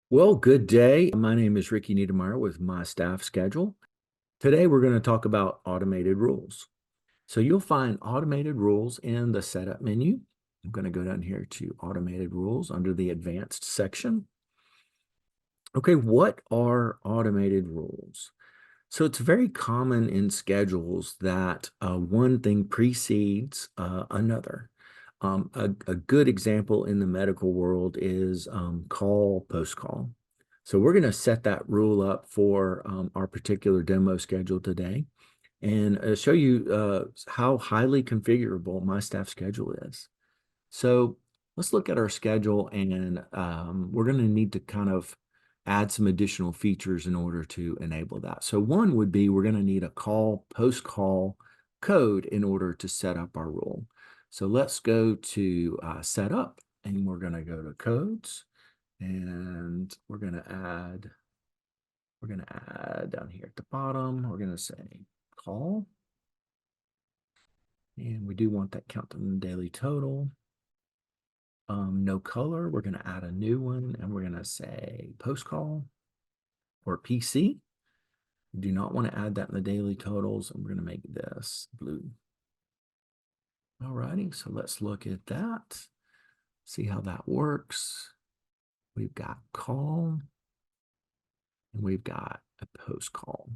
Well, good day. My name is Ricky Niedermeyer with My Staff Schedule. Today, we're going to talk about automated rules. So you'll find automated rules in the setup menu. I'm going to go down here to automated rules under the advanced section. Okay, what are automated rules? So it's very common in schedules that one thing precedes another. A good example in the medical world is call, post call. So we're going to set that rule up for our particular demo schedule today and show you how highly configurable my staff schedule is. So let's look at our schedule and we're going to need to kind of add some additional features in order to enable that. So one would be we're going to need a call, post-call code in order to set up our rule. So let's go to setup and we're going to go to codes and we're going to add down here at the bottom, we're going to say call. And we do want that count to the daily total. No color, we're going to add a new one and we're going to say post call or PC. We do not want to add that in the daily totals, and we're going to make this blue. All righty, so let's look at that, see how that works. We've got call and we've got a post call.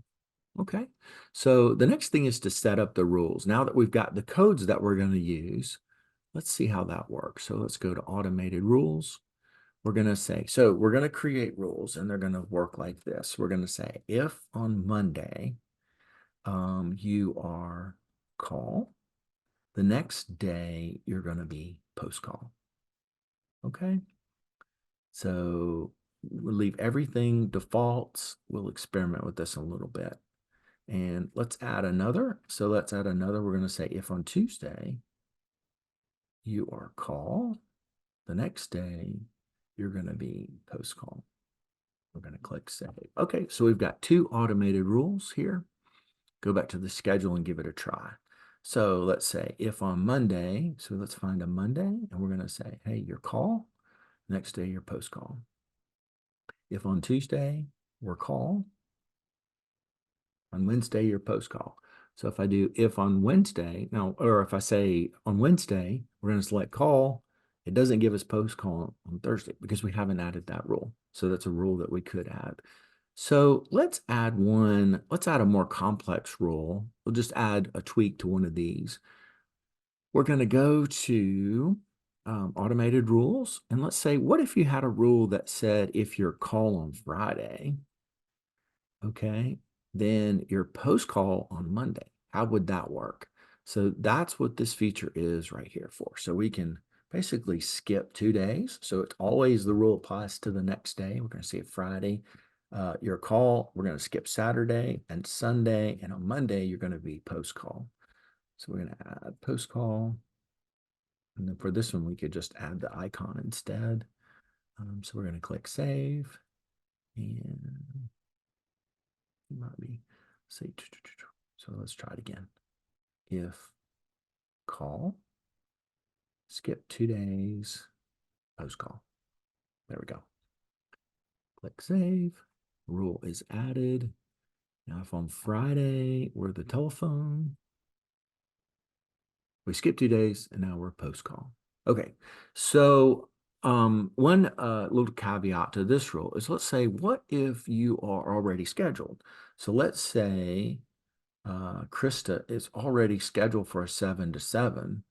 Okay, so the next thing is to set up the rules. Now that we've got the codes that we're going to use, let's see how that works. So let's go to automated rules. We're going to say, so we're going to create rules and they're going to work like this. We're going to say, if on Monday you are call, the next day you're going to be post call. Okay. So we'll leave everything defaults. We'll experiment with this a little bit. And let's add another. So let's add another. We're going to say, if on Tuesday you are call, the next day you're going to be post call. We're going to click save. Okay, so we've got two automated rules here. Go back to the schedule and give it a try. So let's say if on Monday, so let's find a Monday and we're going to say, hey, your call, next day your post call. If on Tuesday, we're call, on Wednesday, your post call. So if I do if on Wednesday, now, or if I say on Wednesday, we're going to select call, it doesn't give us post call on Thursday because we haven't added that rule. So that's a rule that we could add. So let's add one, let's add a more complex rule. We'll just add a tweak to one of these. We're going to go to automated rules. And let's say, what if you had a rule that said if your call on Friday, okay, then your post call on Monday? How would that work? So that's what this feature is right here for. So we can basically skip 2 days. So it's always the rule applies to the next day. We're going to see it Friday. Your call, we're going to skip Saturday and Sunday. And on Monday, you're going to be post call. So we're going to add post call. And then for this one, we could just add the icon instead. So we're going to click save. And it might be, say, so let's try it again. If call, skip 2 days, post call. There we go. Click save. Rule is added. Now, if on Friday we're the telephone, we skip 2 days and now we're post call. Okay, so one little caveat to this rule is, let's say, what if you are already scheduled? So let's say Krista is already scheduled for a 7 to 7,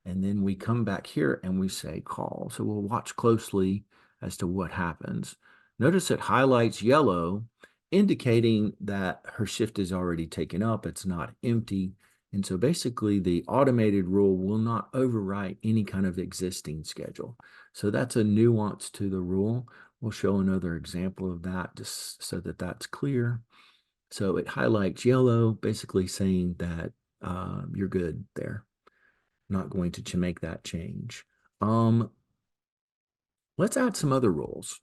and then we come back here and we say call. So we'll watch closely as to what happens. Notice it highlights yellow, indicating that her shift is already taken up. It's not empty. And so basically the automated rule will not overwrite any kind of existing schedule. So that's a nuance to the rule. We'll show another example of that just so that that's clear. So it highlights yellow, basically saying that you're good there. Not going to make that change. Let's add some other rules.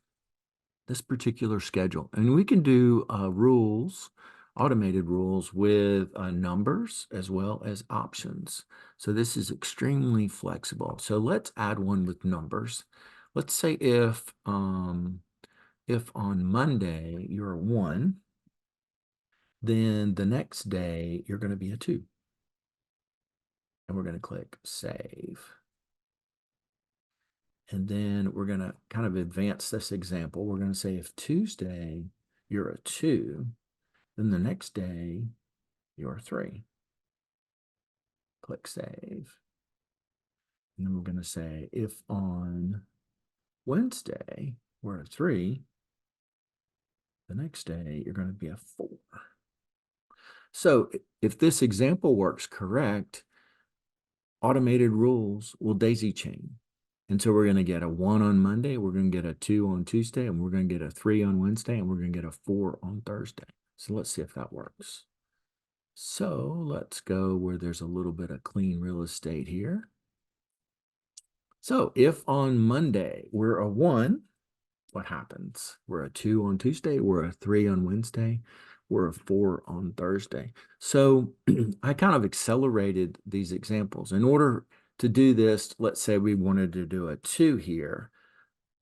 This particular schedule, and we can do rules, automated rules with numbers as well as options. So this is extremely flexible. So let's add one with numbers. Let's say if If on Monday you're a 1, then the next day you're going to be a 2. And we're going to click Save. And then we're going to kind of advance this example. We're going to say if Tuesday you're a 2, then the next day you're a 3. Click Save. And then we're going to say if on Wednesday we're a 3, the next day you're going to be a 4. So if this example works correct, automated rules will daisy chain. And so we're going to get a 1 on Monday, we're going to get a 2 on Tuesday, and we're going to get a 3 on Wednesday, and we're going to get a 4 on Thursday. So let's see if that works. So let's go where there's a little bit of clean real estate here. So if on Monday we're a 1, what happens? We're a 2 on Tuesday, we're a 3 on Wednesday, we're a 4 on Thursday. So I kind of accelerated these examples. In order to do this, let's say we wanted to do a 2 here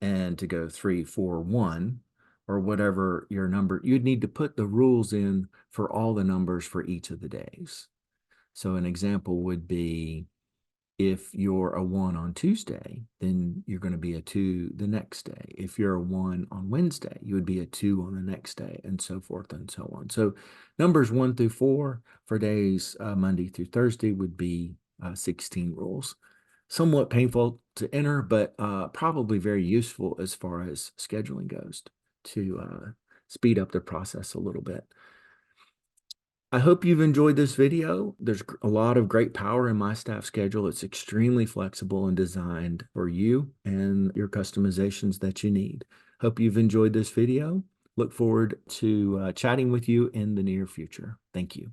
and to go 3, 4, 1, or whatever your number, you'd need to put the rules in for all the numbers for each of the days. So an example would be if you're a 1 on Tuesday, then you're going to be a 2 the next day. If you're a 1 on Wednesday, you would be a 2 on the next day, and so forth and so on. So numbers 1 through 4 for days Monday through Thursday would be 16 rules. Somewhat painful to enter, but probably very useful as far as scheduling goes to speed up the process a little bit. I hope you've enjoyed this video. There's a lot of great power in myStaffSchedule. It's extremely flexible and designed for you and your customizations that you need. Hope you've enjoyed this video. Look forward to chatting with you in the near future. Thank you.